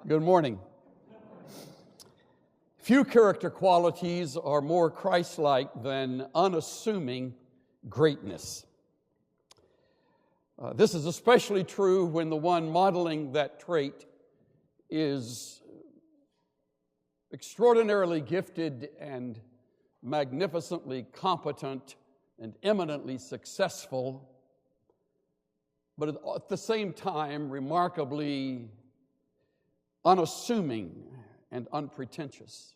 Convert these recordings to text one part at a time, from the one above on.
Good morning. Few character qualities are more Christ-like than unassuming greatness. This is especially true when the one modeling that trait is extraordinarily gifted and magnificently competent and eminently successful, but at the same time remarkably unassuming and unpretentious.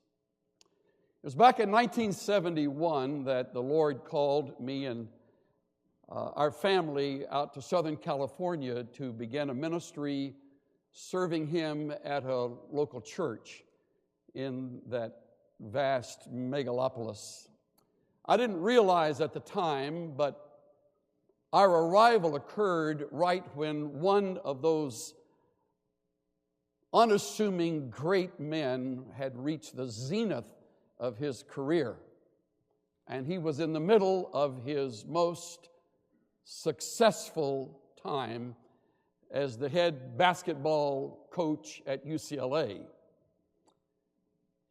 It was back in 1971 that the Lord called me and our family out to Southern California to begin a ministry serving Him at a local church in that vast megalopolis. I didn't realize at the time, but our arrival occurred right when one of those unassuming great men had reached the zenith of his career. And he was in the middle of his most successful time as the head basketball coach at UCLA.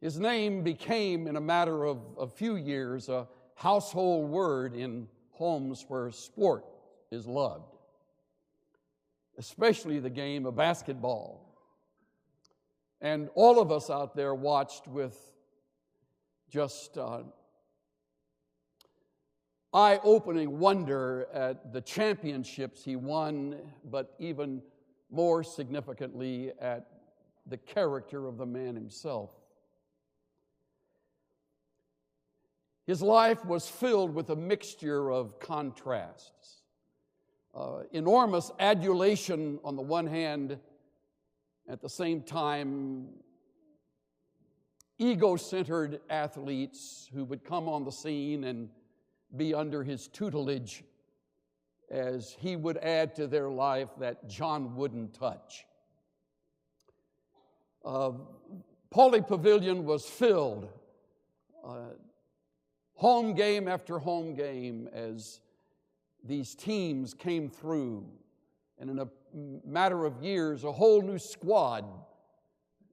His name became, in a matter of a few years, a household word in homes where sport is loved, especially the game of basketball. And all of us out there watched with just eye-opening wonder at the championships he won, but even more significantly at the character of the man himself. His life was filled with a mixture of contrasts. Enormous adulation on the one hand, at the same time, ego-centered athletes who would come on the scene and be under his tutelage as he would add to their life that John Wooden touch. Pauley Pavilion was filled, home game after home game, as these teams came through. And in a matter of years, a whole new squad,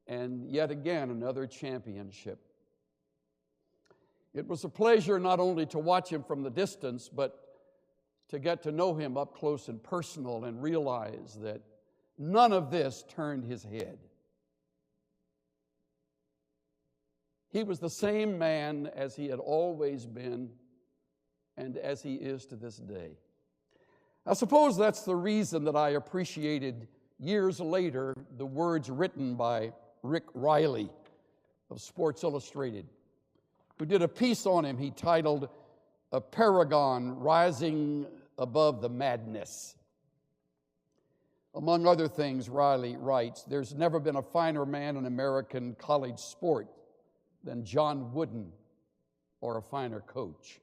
and yet again, another championship. It was a pleasure not only to watch him from the distance, but to get to know him up close and personal and realize that none of this turned his head. He was the same man as he had always been and as he is to this day. I suppose that's the reason that I appreciated years later the words written by Rick Riley of Sports Illustrated, who did a piece on him he titled, "A Paragon Rising Above the Madness." Among other things, Riley writes, "There's never been a finer man in American college sport than John Wooden, or a finer coach.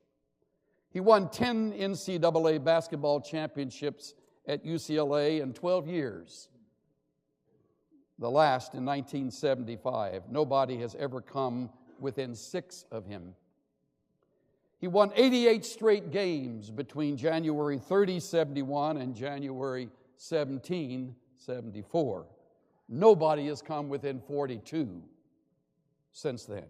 He won 10 NCAA basketball championships at UCLA in 12 years, the last in 1975. Nobody has ever come within 6 of him. He won 88 straight games between January 30, 71 and January 17, 74. Nobody has come within 42 since then.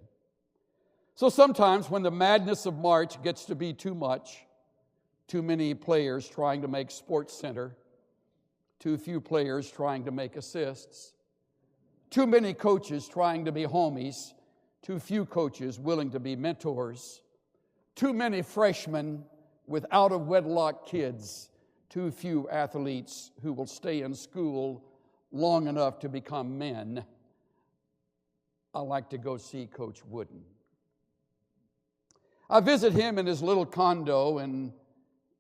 So sometimes when the madness of March gets to be too much, too many players trying to make Sports Center, too few players trying to make assists, too many coaches trying to be homies, too few coaches willing to be mentors, too many freshmen with out-of-wedlock kids, too few athletes who will stay in school long enough to become men, I like to go see Coach Wooden. I visit him in his little condo in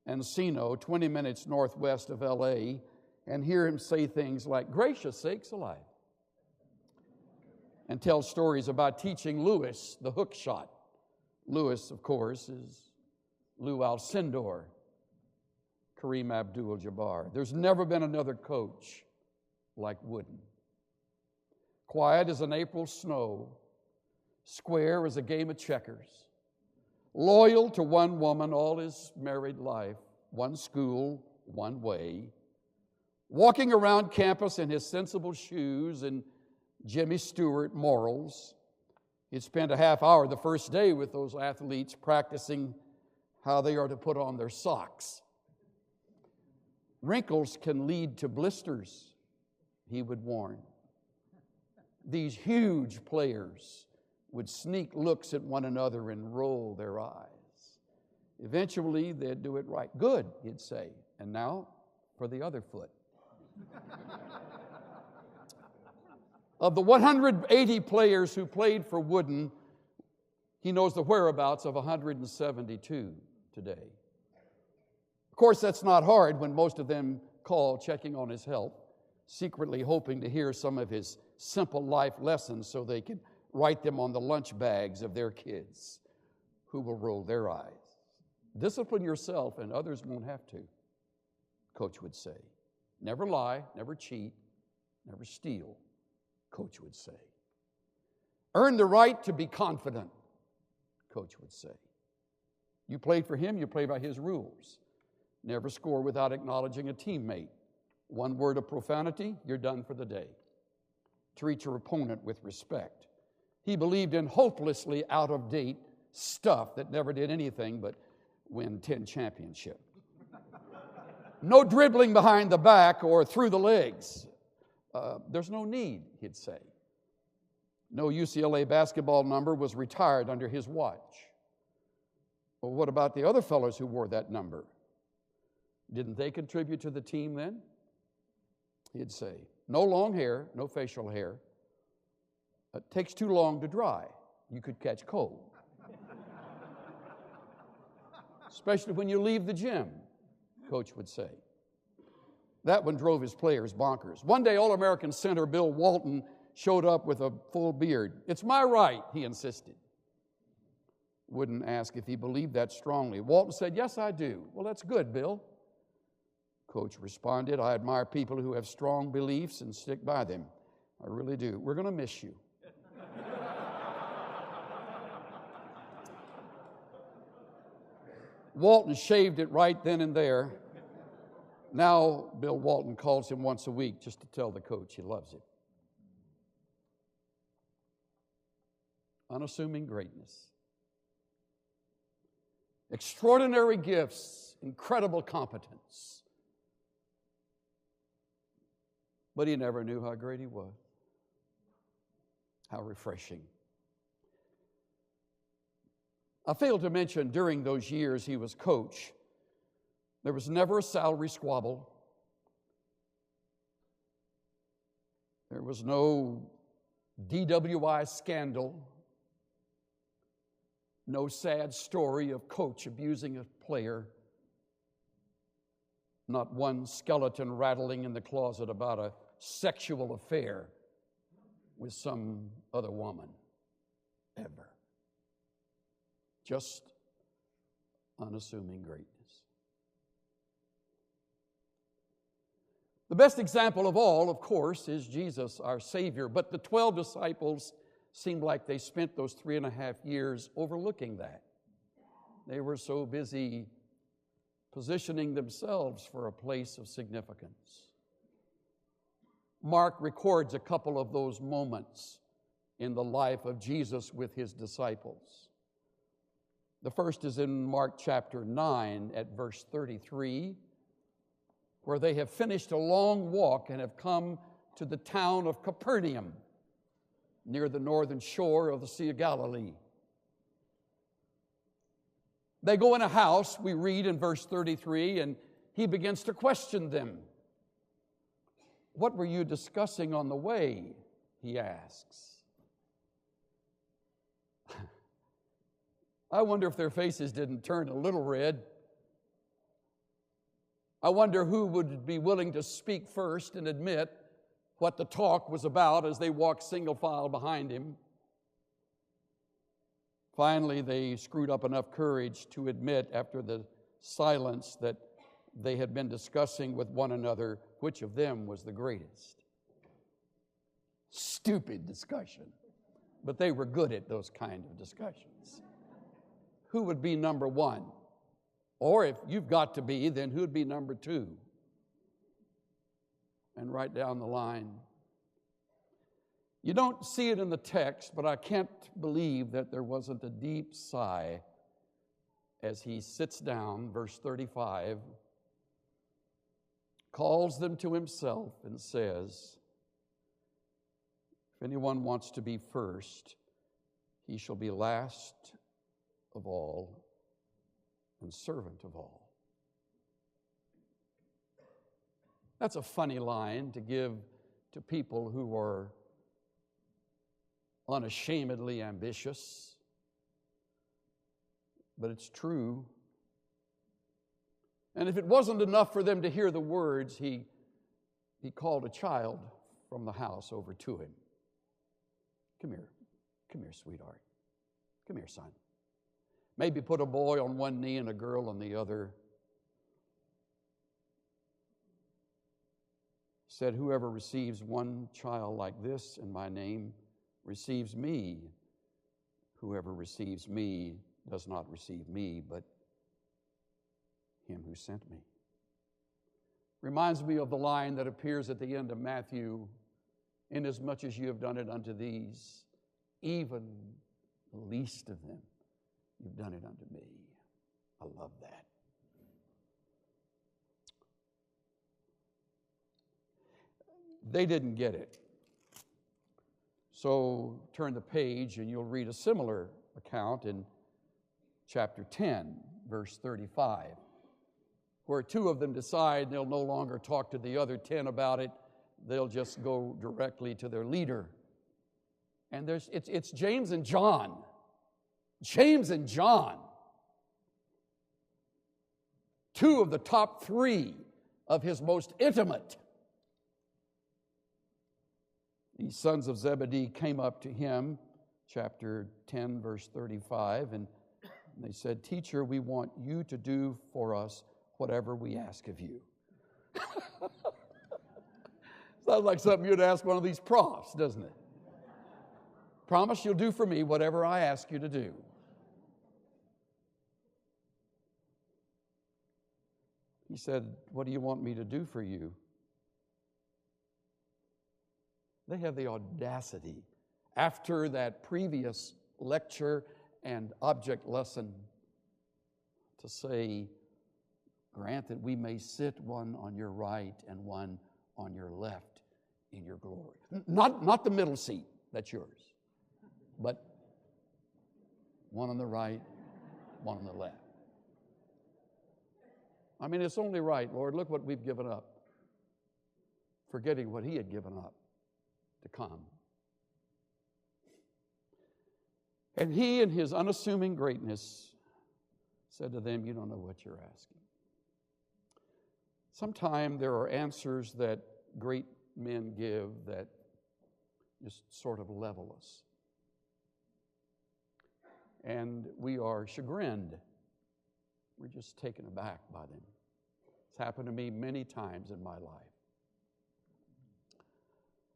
Encino, 20 minutes northwest of L.A., and hear him say things like, "Gracious sakes alive," and tell stories about teaching Lewis the hook shot. Lewis, of course, is Lou Alcindor, Kareem Abdul-Jabbar. There's never been another coach like Wooden. Quiet as an April snow, square as a game of checkers, loyal to one woman all his married life, one school, one way, walking around campus in his sensible shoes and Jimmy Stewart morals. He'd spent a half hour the first day with those athletes practicing how they are to put on their socks. Wrinkles can lead to blisters, he would warn. These huge players would sneak looks at one another and roll their eyes. Eventually, they'd do it right. Good, he'd say. And now, for the other foot. Of the 180 players who played for Wooden, he knows the whereabouts of 172 today. Of course, that's not hard when most of them call checking on his health, secretly hoping to hear some of his simple life lessons so they can write them on the lunch bags of their kids who will roll their eyes. Discipline yourself and others won't have to, Coach would say. Never lie, never cheat, never steal, Coach would say. Earn the right to be confident, Coach would say. You played for him, you play by his rules. Never score without acknowledging a teammate. One word of profanity, you're done for the day. Treat your opponent with respect. He believed in hopelessly out-of-date stuff that never did anything but win 10 championships. No dribbling behind the back or through the legs. There's no need, he'd say. No UCLA basketball number was retired under his watch. Well, what about the other fellows who wore that number? Didn't they contribute to the team then? He'd say, no long hair, no facial hair. It takes too long to dry. You could catch cold. Especially when you leave the gym, Coach would say. That one drove his players bonkers. One day, All-American center Bill Walton showed up with a full beard. It's my right, he insisted. Wouldn't ask if he believed that strongly. Walton said, yes, I do. Well, that's good, Bill. Coach responded, I admire people who have strong beliefs and stick by them. I really do. We're going to miss you. Walton shaved it right then and there. Now, Bill Walton calls him once a week just to tell the coach he loves it. Unassuming greatness. Extraordinary gifts, incredible competence. But he never knew how great he was. How refreshing. I failed to mention during those years he was coach, there was never a salary squabble. There was no DWI scandal. No sad story of coach abusing a player. Not one skeleton rattling in the closet about a sexual affair with some other woman. Ever. Just unassuming greatness. The best example of all, of course, is Jesus, our Savior. But the 12 disciples seemed like they spent those 3.5 years overlooking that. They were so busy positioning themselves for a place of significance. Mark records a couple of those moments in the life of Jesus with his disciples. The first is in Mark chapter 9 at verse 33, where they have finished a long walk and have come to the town of Capernaum, near the northern shore of the Sea of Galilee. They go in a house, we read in verse 33, and he begins to question them. What were you discussing on the way? He asks. I wonder if their faces didn't turn a little red. I wonder who would be willing to speak first and admit what the talk was about as they walked single file behind him. Finally, they screwed up enough courage to admit after the silence that they had been discussing with one another which of them was the greatest. Stupid discussion, but they were good at those kind of discussions. Who would be number one? Or if you've got to be, then who'd be number two? And right down the line. You don't see it in the text, but I can't believe that there wasn't a deep sigh as he sits down, verse 35, calls them to himself and says, if anyone wants to be first, he shall be last of all and servant of all. That's a funny line to give to people who are unashamedly ambitious, but it's true. And if it wasn't enough for them to hear the words, he called a child from the house over to him. Come here, sweetheart. Come here, son. Maybe put a boy on one knee and a girl on the other. Said, whoever receives one child like this in my name receives me. Whoever receives me does not receive me, but him who sent me. Reminds me of the line that appears at the end of Matthew, inasmuch as you have done it unto these, even the least of them, you've done it unto me. I love that. They didn't get it. So turn the page and you'll read a similar account in chapter 10, verse 35, where two of them decide they'll no longer talk to the other 10 about it. They'll just go directly to their leader. And it's James and John. James and John. Two of the top three of his most intimate. These sons of Zebedee came up to him, chapter 10, verse 35, and they said, Teacher, we want you to do for us whatever we ask of you. Sounds like something you'd ask one of these profs, doesn't it? Promise you'll do for me whatever I ask you to do. He said, what do you want me to do for you? They have the audacity, after that previous lecture and object lesson, to say, grant that we may sit one on your right and one on your left in your glory. Not the middle seat, that's yours, but one on the right, one on the left. I mean, it's only right, Lord, look what we've given up, forgetting what he had given up to come. And he, in his unassuming greatness, said to them, you don't know what you're asking. Sometimes there are answers that great men give that just sort of level us. And we are chagrined. We're just taken aback by them. It's happened to me many times in my life.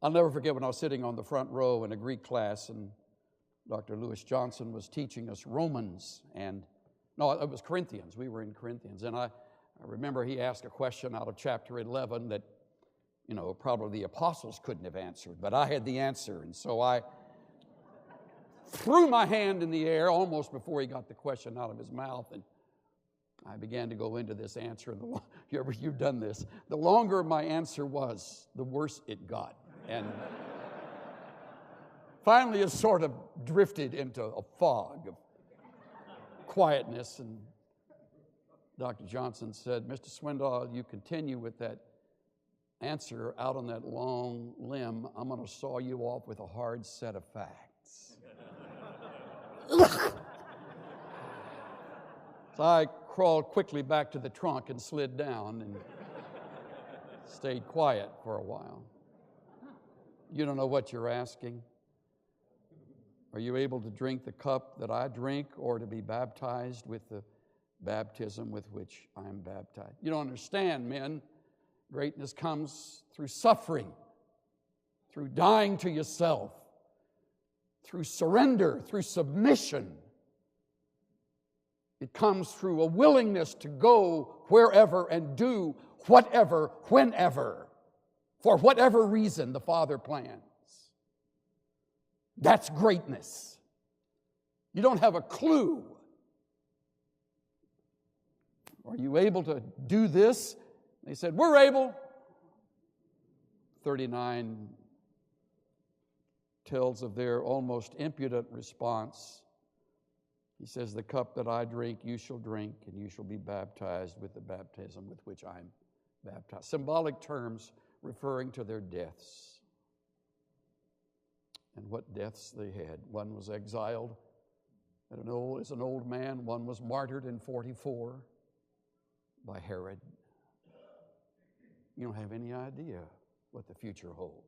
I'll never forget when I was sitting on the front row in a Greek class and Dr. Lewis Johnson was teaching us Romans, it was Corinthians. We were in Corinthians. And I remember he asked a question out of chapter 11 that, probably the apostles couldn't have answered, but I had the answer. And so I threw my hand in the air almost before he got the question out of his mouth, and I began to go into this answer. And you've done this. The longer my answer was, the worse it got. And finally it sort of drifted into a fog of quietness. And Dr. Johnson said, Mr. Swindoll, you continue with that answer out on that long limb, I'm going to saw you off with a hard set of facts. So I crawled quickly back to the trunk and slid down and stayed quiet for a while. You don't know what you're asking. Are you able to drink the cup that I drink, or to be baptized with the baptism with which I am baptized? You don't understand, men. Greatness comes through suffering, through dying to yourself, through surrender, through submission. It comes through a willingness to go wherever and do whatever, whenever, for whatever reason the Father plans. That's greatness. You don't have a clue. Are you able to do this? They said, we're able. 39 tells of their almost impudent response. He says, the cup that I drink, you shall drink, and you shall be baptized with the baptism with which I'm baptized. Symbolic terms referring to their deaths. And what deaths they had. One was exiled as an old man. One was martyred in 44 by Herod. You don't have any idea what the future holds.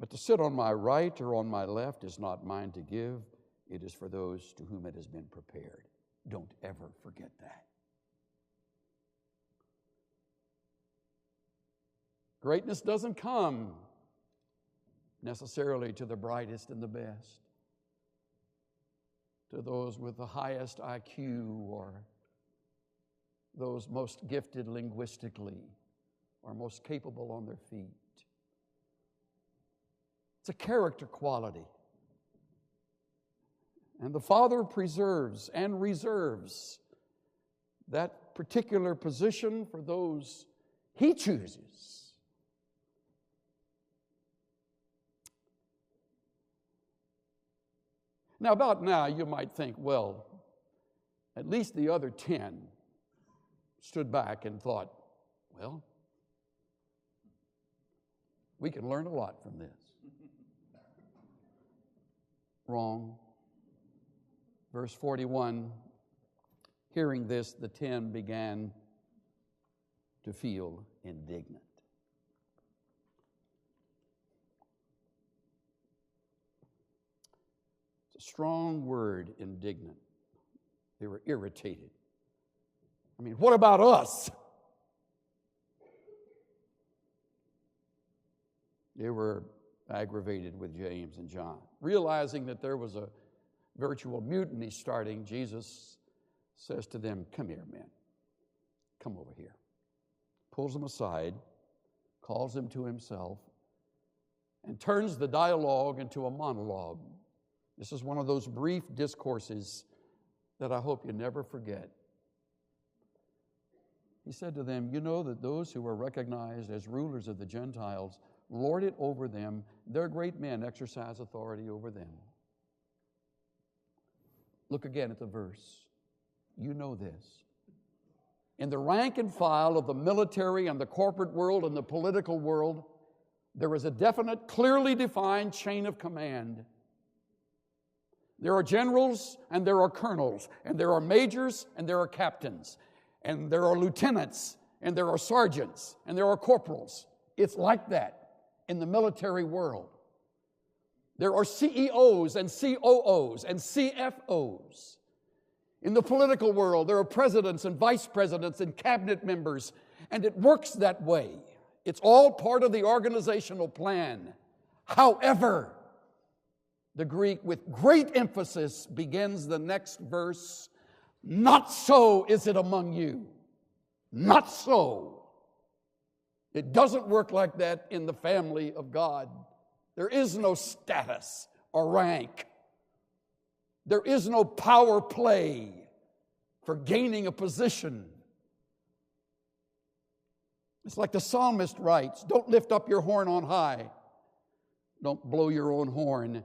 But to sit on my right or on my left is not mine to give. It is for those to whom it has been prepared. Don't ever forget that. Greatness doesn't come necessarily to the brightest and the best, to those with the highest IQ or those most gifted linguistically or most capable on their feet. It's a character quality. And the Father preserves and reserves that particular position for those He chooses. Now, about now, you might think, well, at least the other 10 stood back and thought, well, we can learn a lot from this. Wrong. Verse 41, hearing this, the 10 began to feel indignant. It's a strong word, indignant. They were irritated. I mean, what about us? They were aggravated with James and John. Realizing that there was a virtual mutiny starting, Jesus says to them, come here, men. Come over here. Pulls them aside, calls them to himself, and turns the dialogue into a monologue. This is one of those brief discourses that I hope you never forget. He said to them, you know that those who are recognized as rulers of the Gentiles lord it over them. Their great men exercise authority over them. Look again at the verse. You know this. In the rank and file of the military and the corporate world and the political world, there is a definite, clearly defined chain of command. There are generals and there are colonels, and there are majors and there are captains, and there are lieutenants and there are sergeants and there are corporals. It's like that in the military world. There are CEOs and COOs and CFOs. In the political world, there are presidents and vice presidents and cabinet members, and it works that way. It's all part of the organizational plan. However, the Greek, with great emphasis, begins the next verse, not so is it among you. Not so. It doesn't work like that in the family of God. There is no status or rank. There is no power play for gaining a position. It's like the psalmist writes, don't lift up your horn on high. Don't blow your own horn.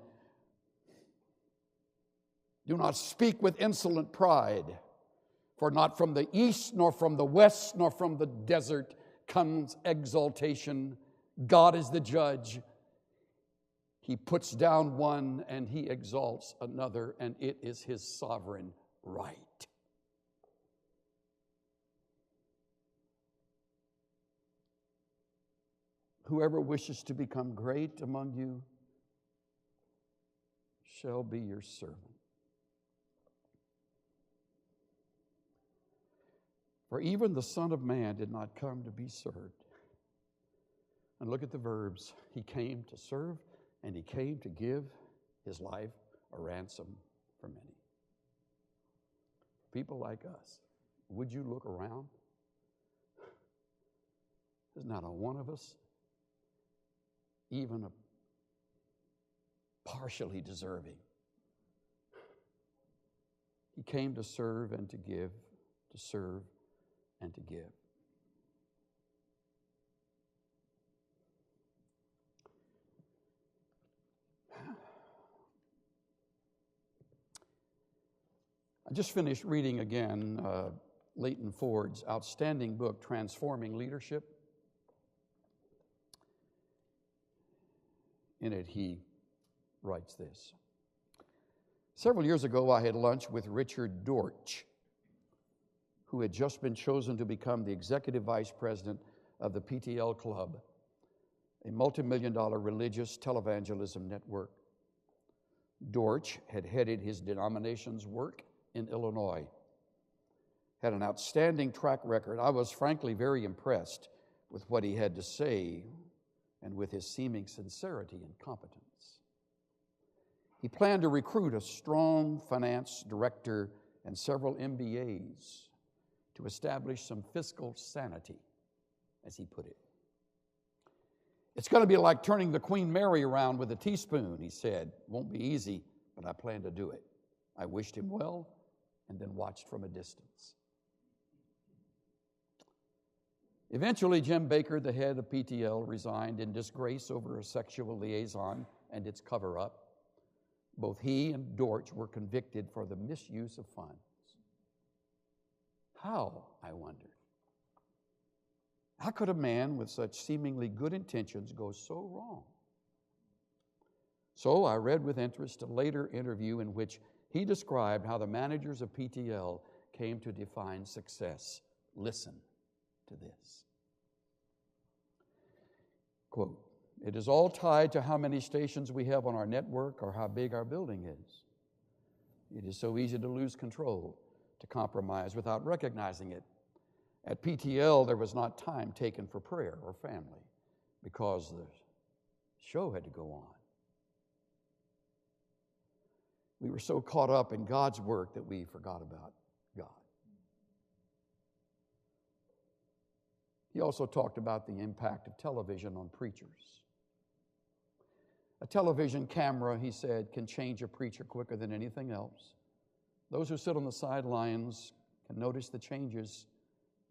Do not speak with insolent pride, for not from the east, nor from the west, nor from the desert comes exaltation. God is the judge. He puts down one and he exalts another, and it is his sovereign right. Whoever wishes to become great among you shall be your servant. For even the Son of Man did not come to be served. And look at the verbs. He came to serve, and he came to give his life a ransom for many. People like us, would you look around? There's not a one of us even a partially deserving. He came to serve and to give, to serve and to give. I just finished reading again Leighton Ford's outstanding book, Transforming Leadership. In it, he writes this. Several years ago, I had lunch with Richard Dortch, who had just been chosen to become the executive vice president of the PTL Club, a multi-million-dollar religious televangelism network. Dortch had headed his denomination's work in Illinois, had an outstanding track record. I was frankly very impressed with what he had to say and with his seeming sincerity and competence. He planned to recruit a strong finance director and several MBAs to establish some fiscal sanity, as he put it. It's going to be like turning the Queen Mary around with a teaspoon, he said. Won't be easy, but I plan to do it. I wished him well and then watched from a distance. Eventually, Jim Baker, the head of PTL, resigned in disgrace over a sexual liaison and its cover-up. Both he and Dortch were convicted for the misuse of funds. How, I wondered? How could a man with such seemingly good intentions go so wrong? So I read with interest a later interview in which he described how the managers of PTL came to define success. Listen to this. Quote, "It is all tied to how many stations we have on our network or how big our building is. It is so easy to lose control, to compromise without recognizing it. At PTL, there was not time taken for prayer or family because the show had to go on. We were so caught up in God's work that we forgot about God." He also talked about the impact of television on preachers. A television camera, he said, can change a preacher quicker than anything else. Those who sit on the sidelines can notice the changes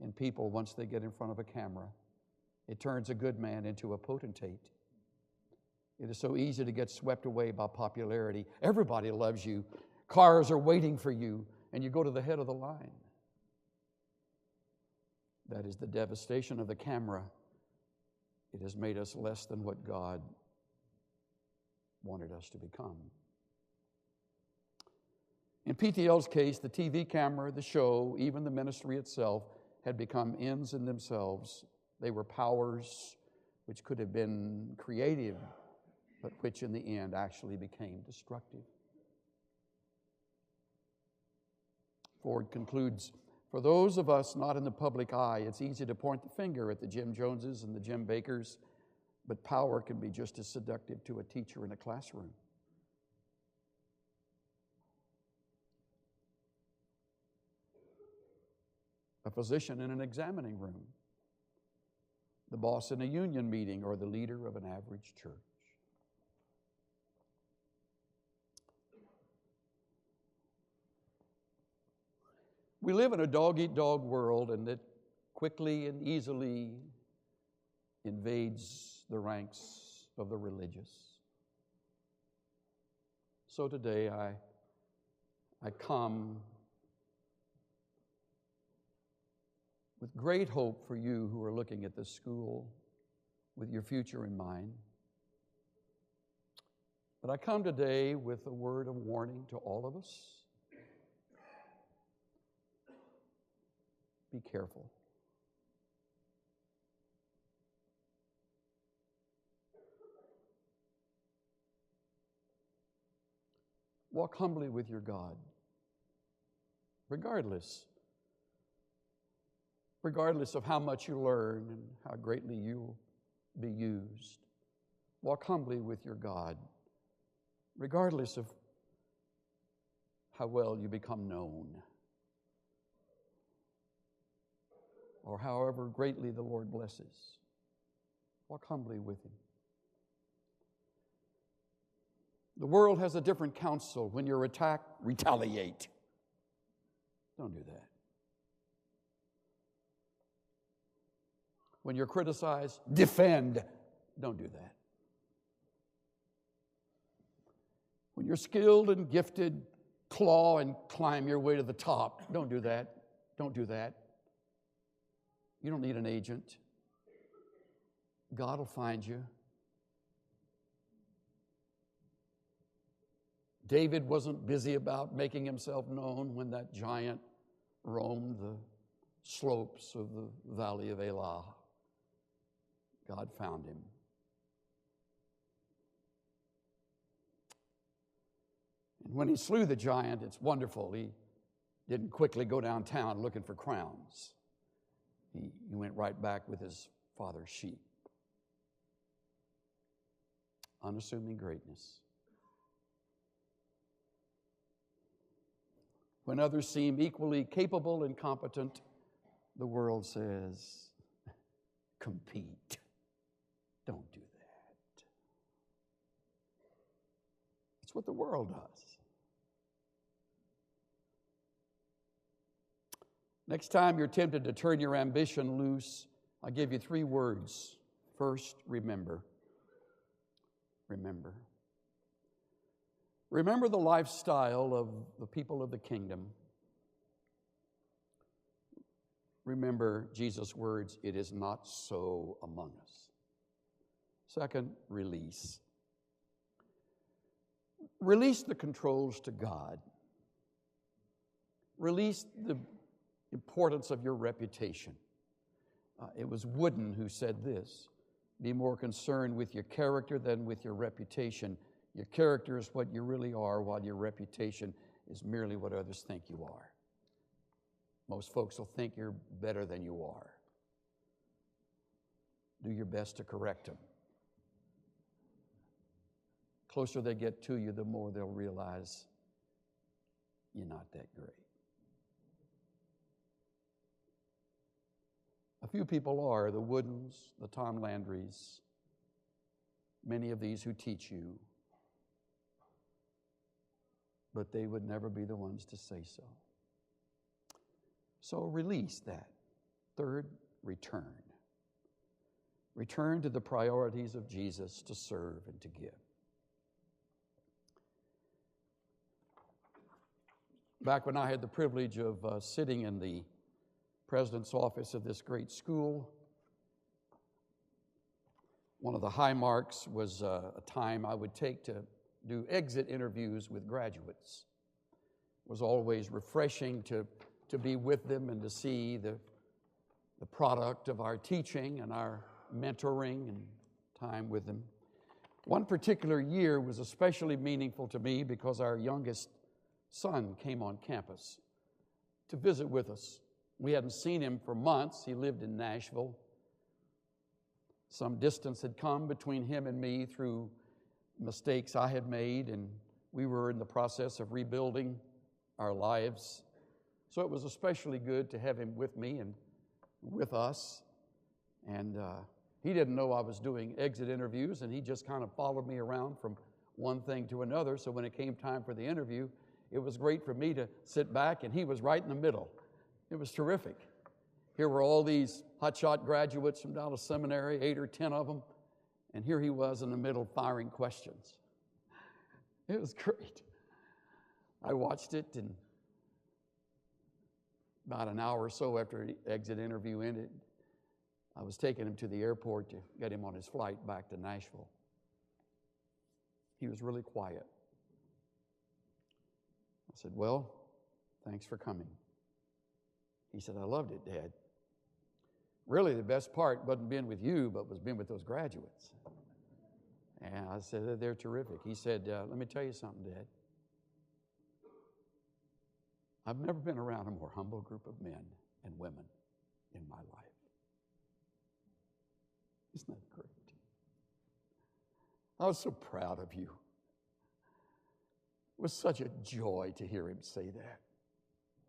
in people once they get in front of a camera. It turns a good man into a potentate. It is so easy to get swept away by popularity. Everybody loves you. Cars are waiting for you, and you go to the head of the line. That is the devastation of the camera. It has made us less than what God wanted us to become. In PTL's case, the TV camera, the show, even the ministry itself had become ends in themselves. They were powers which could have been creative, but which in the end actually became destructive. Ford concludes, "For those of us not in the public eye, it's easy to point the finger at the Jim Joneses and the Jim Bakers, but power can be just as seductive to a teacher in a classroom. A physician in an examining room, the boss in a union meeting, or the leader of an average church." We live in a dog-eat-dog world, and it quickly and easily invades the ranks of the religious. So today I come with great hope for you who are looking at this school with your future in mind. But I come today with a word of warning to all of us. Be careful. Walk humbly with your God, regardless of how much you learn and how greatly you'll be used. Walk humbly with your God, regardless of how well you become known, or however greatly the Lord blesses. Walk humbly with Him. The world has a different counsel. When you're attacked, retaliate. Don't do that. When you're criticized, defend. Don't do that. When you're skilled and gifted, claw and climb your way to the top. Don't do that. Don't do that. You don't need an agent. God will find you. David wasn't busy about making himself known when that giant roamed the slopes of the valley of Elah. God found him. And when he slew the giant, it's wonderful. He didn't quickly go downtown looking for crowns. He went right back with his father's sheep. Unassuming greatness. When others seem equally capable and competent, the world says, compete. Don't do that. It's what the world does. Next time you're tempted to turn your ambition loose, I'll give you 3 words. First, remember. Remember. Remember the lifestyle of the people of the kingdom. Remember Jesus' words, it is not so among us. Second, release. Release the controls to God. Release the importance of your reputation. It was Wooden who said this, be more concerned with your character than with your reputation. Your character is what you really are, while your reputation is merely what others think you are. Most folks will think you're better than you are. Do your best to correct them. The closer they get to you, the more they'll realize you're not that great. A few people are, the Woodens, the Tom Landrys, many of these who teach you, but they would never be the ones to say so. So release that. Third, return. Return to the priorities of Jesus to serve and to give. Back when I had the privilege of sitting in the president's office of this great school, one of the high marks was a time I would take to do exit interviews with graduates. It was always refreshing to be with them and to see the product of our teaching and our mentoring and time with them. One particular year was especially meaningful to me because our youngest son came on campus to visit with us. We hadn't seen him for months. He lived in Nashville. Some distance had come between him and me through mistakes I had made, and we were in the process of rebuilding our lives. So it was especially good to have him with me and with us. And he didn't know I was doing exit interviews, and he just kind of followed me around from one thing to another. So when it came time for the interview, it was great for me to sit back, and he was right in the middle. It was terrific. Here were all these hotshot graduates from Dallas Seminary, 8 or 10 of them, and here he was in the middle firing questions. It was great. I watched it, and about an hour or so after the exit interview ended, I was taking him to the airport to get him on his flight back to Nashville. He was really quiet. I said, well, thanks for coming. He said, I loved it, Dad. Really, the best part wasn't being with you, but was being with those graduates. And I said, they're terrific. He said, let me tell you something, Dad. I've never been around a more humble group of men and women in my life. Isn't that great? I was so proud of you. It was such a joy to hear him say that.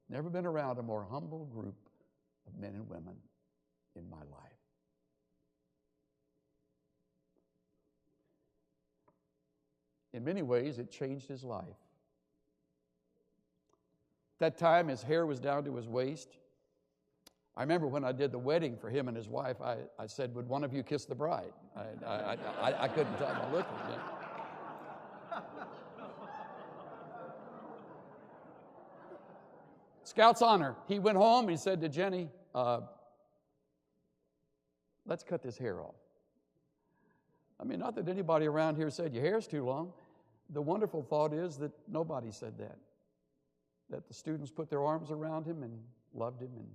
Never been around a more humble group of men and women in my life. In many ways, it changed his life. That time, his hair was down to his waist. I remember when I did the wedding for him and his wife, I said, would one of you kiss the bride? I couldn't tell by looking at him. Scout's honor. He went home and he said to Jenny, let's cut this hair off. I mean, not that anybody around here said, your hair's too long. The wonderful thought is that nobody said that. That the students put their arms around him and loved him, and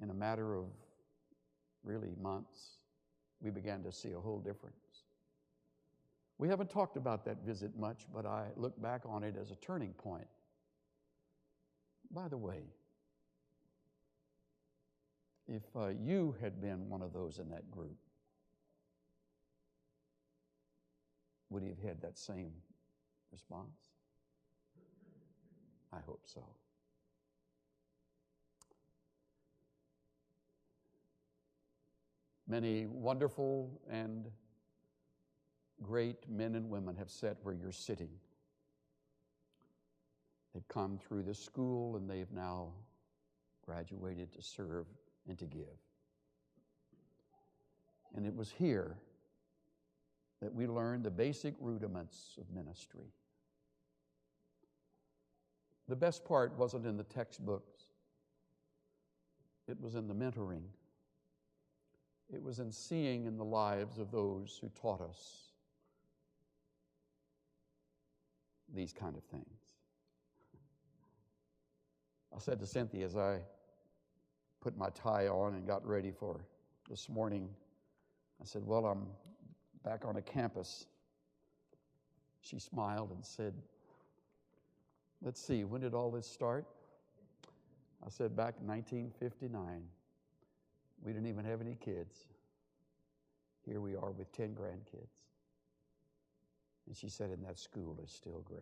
in a matter of really months, we began to see a whole difference. We haven't talked about that visit much, but I look back on it as a turning point. By the way, if you had been one of those in that group, would he have had that same response? I hope so. Many wonderful and great men and women have sat where you're sitting. They've come through this school and they've now graduated to serve and to give. And it was here that we learned the basic rudiments of ministry. The best part wasn't in the textbooks. It was in the mentoring. It was in seeing in the lives of those who taught us these kind of things. I said to Cynthia as I put my tie on and got ready for this morning, I said, well, I'm back on a campus. She smiled and said, let's see, when did all this start? I said, back in 1959. We didn't even have any kids. Here we are with 10 grandkids. And she said, and that school is still great.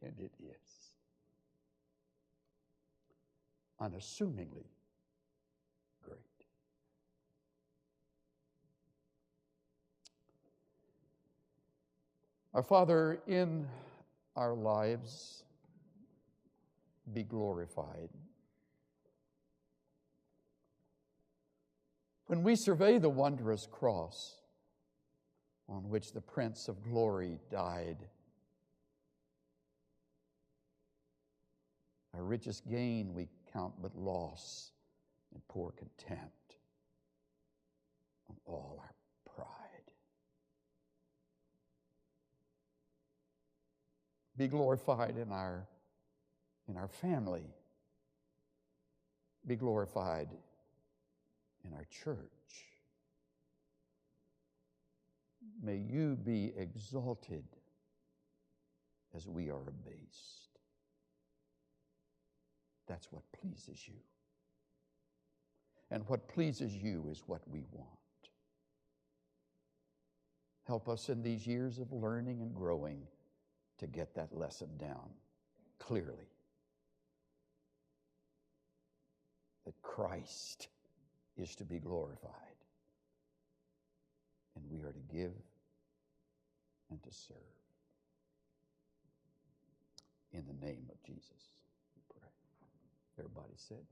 And it is. Unassumingly great. Our Father, in our lives, be glorified. When we survey the wondrous cross on which the Prince of Glory died, our richest gain we count but loss and pour contempt on all our pride. Be glorified in our family. Be glorified in our church. May you be exalted as we are abased. That's what pleases you. And what pleases you is what we want. Help us in these years of learning and growing to get that lesson down clearly. That Christ is to be glorified. And we are to give and to serve. In the name of Jesus, we pray. Everybody said.